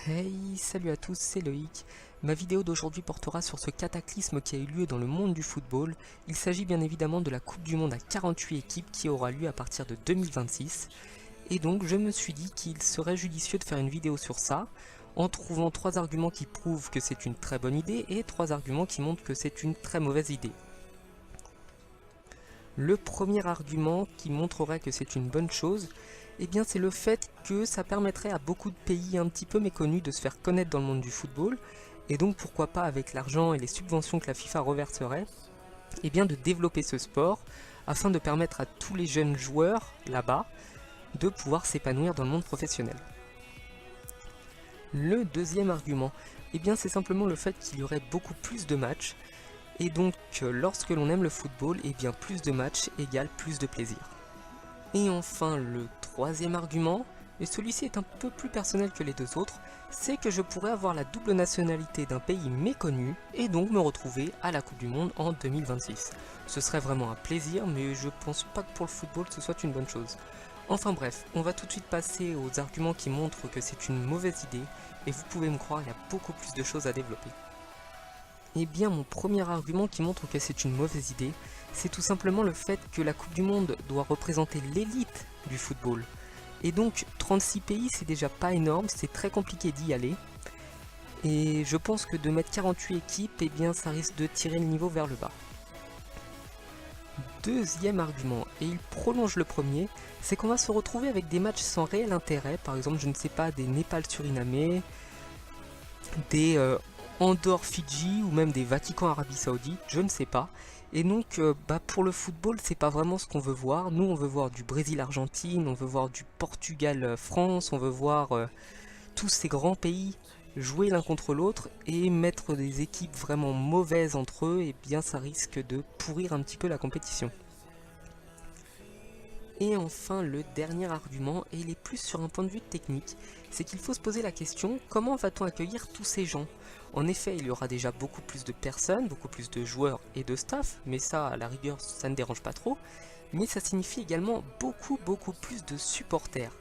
Hey, salut à tous, c'est Loïc. Ma vidéo d'aujourd'hui portera sur ce cataclysme qui a eu lieu dans le monde du football. Il s'agit bien évidemment de la Coupe du Monde à 48 équipes qui aura lieu à partir de 2026. Et donc je me suis dit qu'il serait judicieux de faire une vidéo sur ça, en trouvant 3 arguments qui prouvent que c'est une très bonne idée et 3 arguments qui montrent que c'est une très mauvaise idée. Le premier argument qui montrerait que c'est une bonne chose, eh bien c'est le fait que ça permettrait à beaucoup de pays un petit peu méconnus de se faire connaître dans le monde du football, et donc pourquoi pas avec l'argent et les subventions que la FIFA reverserait, eh bien de développer ce sport afin de permettre à tous les jeunes joueurs là-bas de pouvoir s'épanouir dans le monde professionnel. Le deuxième argument, eh bien c'est simplement le fait qu'il y aurait beaucoup plus de matchs, et donc lorsque l'on aime le football, eh bien plus de matchs égale plus de plaisir. Et enfin le troisième argument, et celui-ci est un peu plus personnel que les deux autres, c'est que je pourrais avoir la double nationalité d'un pays méconnu et donc me retrouver à la Coupe du Monde en 2026. Ce serait vraiment un plaisir, mais je pense pas que pour le football ce soit une bonne chose. Enfin bref, on va tout de suite passer aux arguments qui montrent que c'est une mauvaise idée, et vous pouvez me croire, il y a beaucoup plus de choses à développer. Eh bien mon premier argument qui montre que c'est une mauvaise idée, c'est tout simplement le fait que la Coupe du Monde doit représenter l'élite du football. Et donc 36 pays c'est déjà pas énorme, c'est très compliqué d'y aller. Et je pense que de mettre 48 équipes, eh bien ça risque de tirer le niveau vers le bas. Deuxième argument, et il prolonge le premier, c'est qu'on va se retrouver avec des matchs sans réel intérêt, par exemple je ne sais pas, des Népal-Surinamé, des Andorre-Fidji ou même des Vatican-Arabie Saoudite, je ne sais pas. Et donc pour le football c'est pas vraiment ce qu'on veut voir. Nous on veut voir du Brésil-Argentine, on veut voir du Portugal-France, on veut voir tous ces grands pays jouer l'un contre l'autre, et mettre des équipes vraiment mauvaises entre eux, et bien ça risque de pourrir un petit peu la compétition. Et enfin le dernier argument, et il est plus sur un point de vue technique, c'est qu'il faut se poser la question, comment va-t-on accueillir tous ces gens? En effet, il y aura déjà beaucoup plus de personnes, beaucoup plus de joueurs et de staff, mais ça à la rigueur ça ne dérange pas trop, mais ça signifie également beaucoup plus de supporters.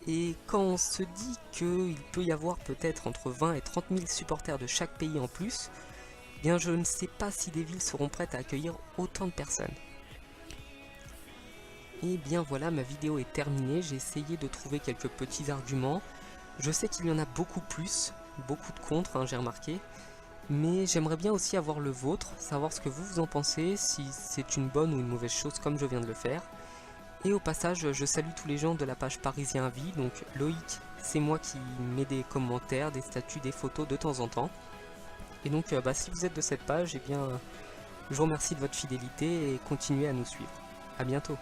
Et quand on se dit qu'il peut y avoir peut-être entre 20 et 30 000 supporters de chaque pays en plus, eh bien je ne sais pas si des villes seront prêtes à accueillir autant de personnes. Et bien voilà, ma vidéo est terminée, j'ai essayé de trouver quelques petits arguments. Je sais qu'il y en a beaucoup plus, beaucoup de contre, hein, j'ai remarqué. Mais j'aimerais bien aussi avoir le vôtre, savoir ce que vous en pensez, si c'est une bonne ou une mauvaise chose comme je viens de le faire. Et au passage, je salue tous les gens de la page Parisien Avis, donc Loïc, c'est moi qui mets des commentaires, des statuts, des photos de temps en temps. Et donc si vous êtes de cette page, eh bien, je vous remercie de votre fidélité et continuez à nous suivre. A bientôt.